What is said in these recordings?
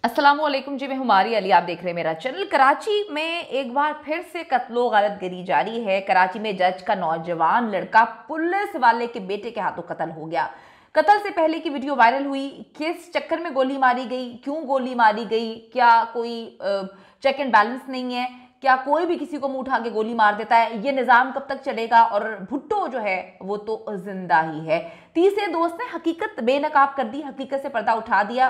अस्सलामुअलैकुम जी, मैं हुमारी अली। आप देख रहे हैं मेरा चैनल। कराची में एक बार फिर से कत्लो गारत गिरी जारी है। कराची में जज का नौजवान लड़का पुलिस वाले के बेटे के हाथों कत्ल हो गया। कत्ल से पहले की वीडियो वायरल हुई। किस चक्कर में गोली मारी गई, क्यों गोली मारी गई, क्या कोई चेक एंड बैलेंस नहीं है, क्या कोई भी किसी को मुंह उठा के गोली मार देता है, ये निजाम कब तक चलेगा। और भुट्टो जो है वो तो जिंदा ही है। तीसरे दोस्त ने हकीकत बेनकाब कर दी, हकीकत से पर्दा उठा दिया।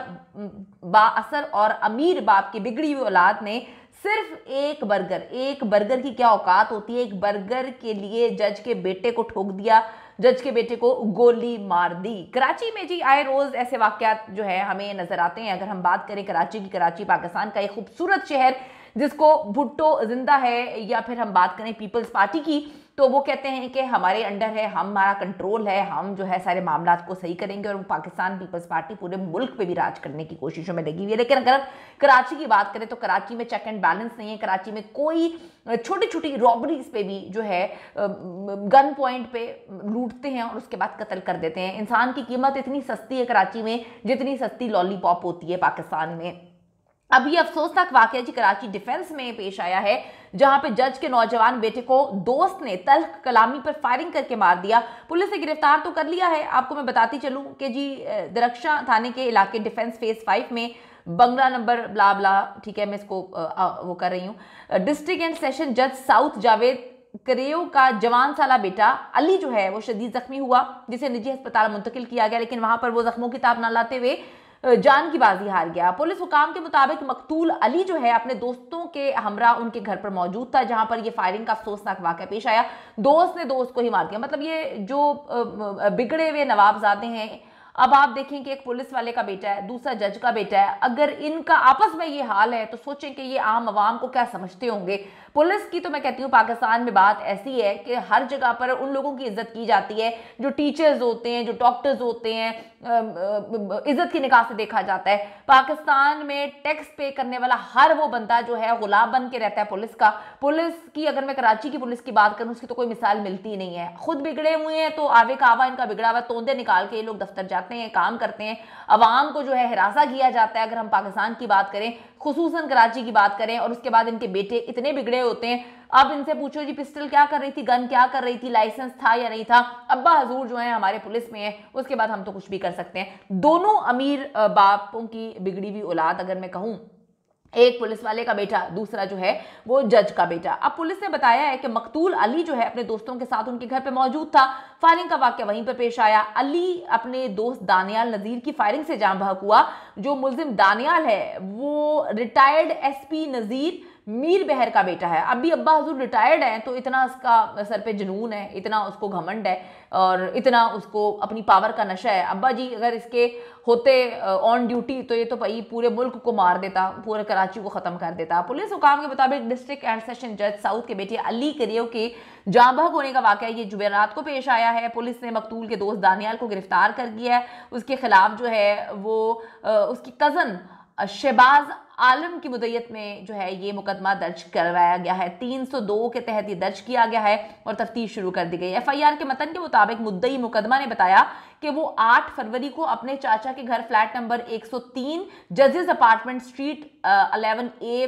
बाअसर और अमीर बाप की बिगड़ी हुई औलाद ने सिर्फ एक बर्गर की क्या औकात होती है, एक बर्गर के लिए जज के बेटे को ठोक दिया, जज के बेटे को गोली मार दी। कराची में जी आए रोज ऐसे वाकयात जो है हमें नजर आते हैं। अगर हम बात करें कराची की, कराची पाकिस्तान का एक खूबसूरत शहर जिसको भुट्टो जिंदा है, या फिर हम बात करें पीपल्स पार्टी की, तो वो कहते हैं कि हमारे अंडर है, हमारा कंट्रोल है, हम जो है सारे मामला को सही करेंगे। और पाकिस्तान पीपल्स पार्टी पूरे मुल्क पे भी राज करने की कोशिशों में लगी हुई है। लेकिन अगर कराची की बात करें तो कराची में चेक एंड बैलेंस नहीं है। कराची में कोई छोटी छोटी रॉबरीज पे भी जो है गन पॉइंट पे लूटते हैं और उसके बाद कत्ल कर देते हैं। इंसान की कीमत इतनी सस्ती है कराची में जितनी सस्ती लॉलीपॉप होती है पाकिस्तान में। अभी अफसोसनाक वाकया जी कराची डिफेंस में पेश आया है, जहां पे जज के नौजवान बेटे को दोस्त ने तल्ख कलामी पर फायरिंग करके मार दिया। पुलिस ने गिरफ्तार तो कर लिया है। आपको मैं बताती चलूं कि जी दरख्शा थाने के इलाके डिफेंस फेज 5 में बंगला नंबर ब्ला ब्ला, ठीक है, मैं इसको वो कर रही हूँ, डिस्ट्रिक्ट एंड सेशन जज साउथ जावेद करेयो का जवान साला बेटा अली जो है वो शदीद जख्मी हुआ, जिसे निजी अस्पताल मुंतकिल किया गया। लेकिन वहां पर वो जख्मों की ताब न लाते हुए जान की बाजी हार गया। पुलिस हुकाम के मुताबिक मकतूल अली जो है अपने दोस्तों के हमरा उनके घर पर मौजूद था, जहां पर ये फायरिंग का अफसोसनाक वाकया पेश आया। दोस्त ने दोस्त को ही मार दिया। मतलब ये जो बिगड़े हुए नवाबजादे हैं, अब आप देखें कि एक पुलिस वाले का बेटा है, दूसरा जज का बेटा है, अगर इनका आपस में ये हाल है तो सोचें कि ये आम आवाम को क्या समझते होंगे। पुलिस की तो मैं कहती हूँ पाकिस्तान में बात ऐसी है कि हर जगह पर उन लोगों की इज्जत की जाती है जो टीचर्स होते हैं, जो डॉक्टर्स होते हैं, इज्जत की निगाह से देखा जाता है। पाकिस्तान में टैक्स पे करने वाला हर वो बंदा जो है गुलाम बन के रहता है पुलिस का। पुलिस की अगर मैं कराची की पुलिस की बात करूं, उसकी तो कोई मिसाल मिलती ही नहीं है। खुद बिगड़े हुए हैं तो आवे का आवा इनका बिगड़ा हुआ, तोंदे निकाल के ये लोग दफ्तर जाते हैं, काम करते हैं, अवाम को जो है हिरासा किया जाता है। अगर हम पाकिस्तान की बात करें, खुसूसन कराची की बात करें, और उसके बाद इनके बेटे इतने बिगड़े होते हैं। अब इनसे पूछो जी पिस्टल क्या कर रही थी, गन क्या कर रही थी, लाइसेंस था या नहीं था, अब्बा हजूर जो है हमारे पुलिस में है, उसके बाद हम तो कुछ भी कर सकते हैं। दोनों अमीर बापों की बिगड़ी हुई औलाद, अगर मैं कहूं, एक पुलिस वाले का बेटा, दूसरा जो है वो जज का बेटा। अब पुलिस ने बताया है कि मकतूल अली जो है अपने दोस्तों के साथ उनके घर पे मौजूद था। फायरिंग का वाकया वहीं पर पेश आया। अली अपने दोस्त दानियाल नजीर की फायरिंग से जान बहक हुआ। जो मुल्जिम दानियाल है वो रिटायर्ड एसपी नजीर मीर बहर का बेटा है। अभी अब्बा हजूर रिटायर्ड है तो इतना उसका सर पे जुनून है, इतना उसको घमंड है और इतना उसको अपनी पावर का नशा है। अब्बा जी अगर इसके होते ऑन ड्यूटी तो ये तो भाई पूरे मुल्क को मार देता, पूरे कराची को खत्म कर देता। पुलिस हुकाम के मुताबिक डिस्ट्रिक्ट एंड सेशन जज साउथ के बेटे अली करियो के जाँ बहक होने का वाकया ये जुमेरात को पेश आया है। पुलिस ने मकतूल के दोस्त दानियाल को गिरफ्तार कर लिया है। उसके खिलाफ जो है वो उसकी कजन शहबाज आलम की मुद्दत में जो है ये मुकदमा दर्ज करवाया गया है। 302 के तहत ये दर्ज किया गया है और तफ्तीश शुरू कर दी गई है। एफआईआर के मतन के मुताबिक मुद्दई मुकदमा ने बताया कि वो 8 फरवरी को अपने चाचा के घर फ्लैट नंबर 103 जजेस अपार्टमेंट स्ट्रीट 11A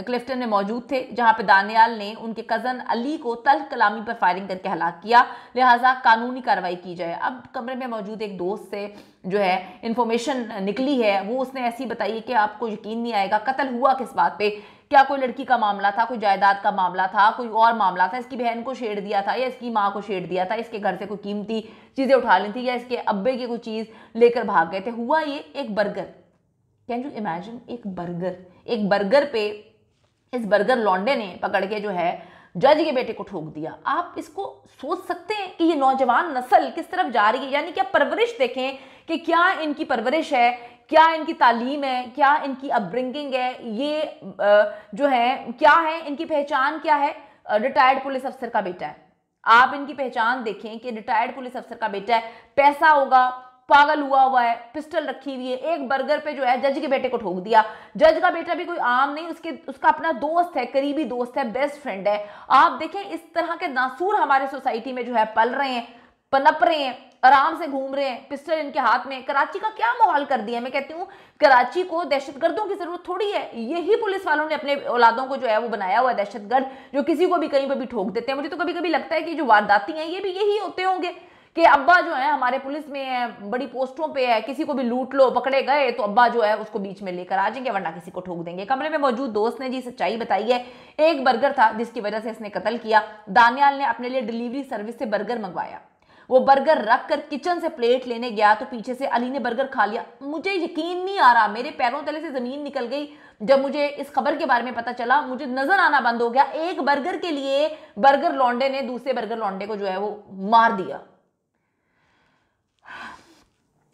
क्लिफ्टन में मौजूद थे, जहां पे दानियाल ने उनके कजन अली को तल्ख कलामी पर फायरिंग करके हलाक किया। लिहाजा कानूनी कार्रवाई की जाए। अब कमरे में मौजूद एक दोस्त से जो है इंफॉर्मेशन निकली है, वो उसने ऐसी बताई कि आपको यकीन नहीं आएगा कत्ल हुआ किस बात पे। क्या कोई लड़की का मामला था, कोई जायदाद का मामला था, कोई और मामला था, इसकी बहन को छेड़ दिया था या इसकी माँ को छेड़ दिया था, इसके घर से कोई कीमती चीजें उठा ली थी या इसके अब्बे की कोई चीज लेकर भाग गए थे। हुआ ये एक बर्गर। कैन यू इमेजिन, एक बर्गर पे इस बर्गर लौंडे ने पकड़ के जो है जज के बेटे को ठोक दिया। आप इसको सोच सकते हैं कि ये नौजवान नस्ल किस तरफ जा रही है। यानी कि आप परवरिश देखें कि क्या इनकी परवरिश है, क्या इनकी तालीम है, क्या इनकी अपब्रिंगिंग है, ये जो है क्या है, इनकी पहचान क्या है। रिटायर्ड पुलिस अफसर का बेटा है। आप इनकी पहचान देखें कि रिटायर्ड पुलिस अफसर का बेटा है, पैसा होगा, पागल हुआ है, पिस्टल रखी हुई है, एक बर्गर पे जो है जज के बेटे को ठोक दिया। जज का बेटा भी कोई आम नहीं, उसका अपना दोस्त है, करीबी दोस्त है, बेस्ट फ्रेंड है। आप देखें इस तरह के नासूर हमारे सोसाइटी में जो है पल रहे हैं। पनप रहे हैं, आराम से घूम रहे हैं, पिस्टल इनके हाथ में। कराची का क्या माहौल कर दिया है। मैं कहती हूँ कराची को दहशतगर्दों की जरूरत थोड़ी है, यही पुलिस वालों ने अपने औलादों को जो है वो बनाया हुआ दहशतगर्द, जो किसी को भी कहीं पर भी ठोक देते हैं। मुझे तो कभी कभी लगता है कि जो वारदाती हैं ये भी यही होते होंगे कि अब्बा जो है हमारे पुलिस में है, बड़ी पोस्टों पे है, किसी को भी लूट लो, पकड़े गए तो अब्बा जो है उसको बीच में लेकर आ जाएंगे, वरना किसी को ठोक देंगे। कमरे में मौजूद दोस्त ने जी सच्चाई बताई है। एक बर्गर था जिसकी वजह से इसने कत्ल किया। दानियाल ने अपने लिए डिलीवरी सर्विस से बर्गर मंगवाया, वो बर्गर रख कर किचन से प्लेट लेने गया तो पीछे से अली ने बर्गर खा लिया। मुझे यकीन नहीं आ रहा, मेरे पैरों तले से जमीन निकल गई जब मुझे इस खबर के बारे में पता चला। मुझे नजर आना बंद हो गया। एक बर्गर के लिए बर्गर लौंडे ने दूसरे बर्गर लौंडे को जो है वो मार दिया।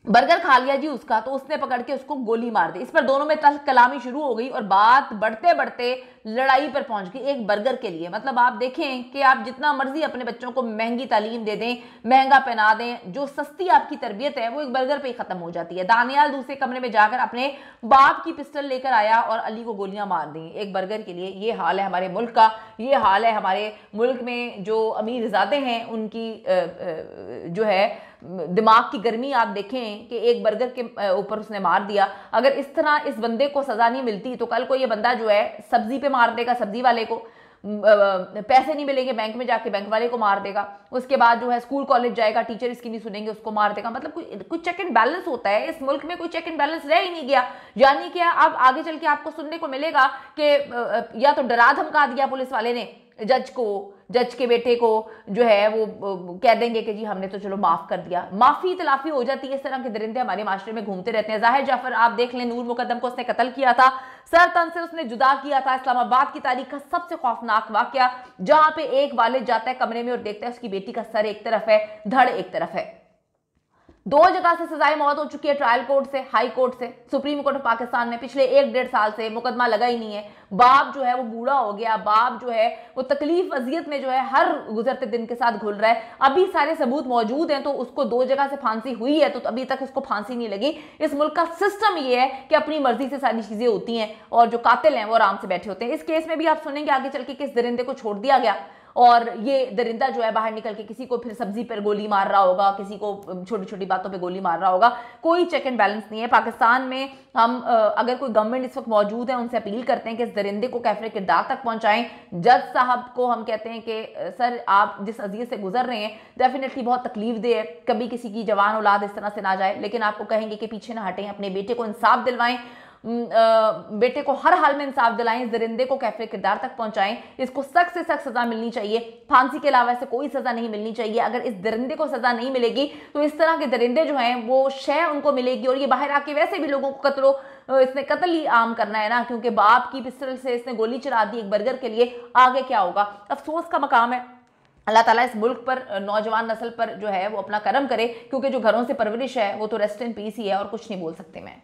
बर्गर खा लिया जी उसका, तो उसने पकड़ के उसको गोली मार दी। इस पर दोनों में कलामी शुरू हो गई और बात बढ़ते बढ़ते लड़ाई पर पहुंच गई एक बर्गर के लिए। मतलब आप देखें कि आप जितना मर्जी अपने बच्चों को महंगी तालीम दे दें, महंगा पहना दें, जो सस्ती आपकी तरबियत है वो एक बर्गर पे ही खत्म हो जाती है। दानियाल दूसरे कमरे में जाकर अपने बाप की पिस्टल लेकर आया और अली को गोलियां मार दी एक बर्गर के लिए। ये हाल है हमारे मुल्क का, ये हाल है हमारे मुल्क में जो अमीरजादे हैं उनकी जो है दिमाग की गर्मी। आप देखें कि एक बर्गर के ऊपर उसने मार दिया। अगर इस तरह इस बंदे को सजा नहीं मिलती तो कल को ये बंदा जो है सब्जी पे मार देगा सब्जी वाले को, पैसे नहीं मिलेंगे बैंक में जाके बैंक वाले को मार देगा। उसके बाद जो है स्कूल कॉलेज जाएगा, टीचर इसकी नहीं सुनेंगे, उसको मार देगा। मतलब कोई चेक एंड बैलेंस होता है इस मुल्क में? कोई चेक एंड बैलेंस रह ही नहीं गया। यानी कि अब आगे चल के आपको सुनने को मिलेगा कि या तो डरा धमका दिया पुलिस वाले ने जज को, जज के बेटे को जो है वो कह देंगे कि जी हमने तो चलो माफ कर दिया। माफी तलाफी हो जाती है। इस तरह के दरिंदे हमारे माशरे में घूमते रहते हैं। जाहिर जाफर आप देख लें, नूर मुकद्दम को उसने कत्ल किया था, सर तन से उसने जुदा किया था। इस्लामाबाद की तारीख का सबसे खौफनाक वाकया, जहां पे एक वालिद जाता है कमरे में और देखता है उसकी बेटी का सर एक तरफ है, धड़ एक तरफ है। 2 जगह से सजाए मौत हो चुकी है, ट्रायल कोर्ट से, हाई कोर्ट से, सुप्रीम कोर्ट ऑफ पाकिस्तान में। पिछले 1-1.5 साल से मुकदमा लगा ही नहीं है। बाप जो है वो बूढ़ा हो गया, बाप जो है वो तकलीफ अजियत में जो है हर गुजरते दिन के साथ घुल रहा है। अभी सारे सबूत मौजूद हैं तो उसको 2 जगह से फांसी हुई है तो अभी तक उसको फांसी नहीं लगी। इस मुल्क का सिस्टम ये है कि अपनी मर्जी से सारी चीजें होती हैं और जो कातिल हैं वो आराम से बैठे होते हैं। इस केस में भी आप सुनेंगे आगे चल के किस दरिंदे को छोड़ दिया गया और ये दरिंदा जो है बाहर निकल के किसी को फिर सब्जी पर गोली मार रहा होगा, किसी को छोटी छोटी बातों पे गोली मार रहा होगा। कोई चेक एंड बैलेंस नहीं है पाकिस्तान में। हम अगर कोई गवर्नमेंट इस वक्त मौजूद है उनसे अपील करते हैं कि इस दरिंदे को कैफरे किरदार तक पहुंचाएं। जज साहब को हम कहते हैं कि सर आप जिस अजियत से गुजर रहे हैं डेफिनेटली बहुत तकलीफ दे है, कभी किसी की जवान औलाद इस तरह से ना जाए, लेकिन आपको कहेंगे कि पीछे ना हटें, अपने बेटे को इंसाफ दिलवाएं, बेटे को हर हाल में इंसाफ दिलाएं, इस दरिंदे को कैफरे किरदार तक पहुंचाएं। इसको सख्त से सख्त सजा मिलनी चाहिए, फांसी के अलावा ऐसे कोई सजा नहीं मिलनी चाहिए। अगर इस दरिंदे को सजा नहीं मिलेगी तो इस तरह के दरिंदे जो हैं वो शय उनको मिलेगी और ये बाहर आके वैसे भी लोगों को इसने कत्ल ही आम करना है ना, क्योंकि बाप की पिस्टल से इसने गोली चला दी एक बर्गर के लिए। आगे क्या होगा? अफसोस का मकाम है। अल्लाह ताला इस मुल्क पर, नौजवान नस्ल पर जो है वो अपना करम करे, क्योंकि जो घरों से परवरिश है वो तो रेस्ट इन पीस ही है और कुछ नहीं बोल सकते मैं।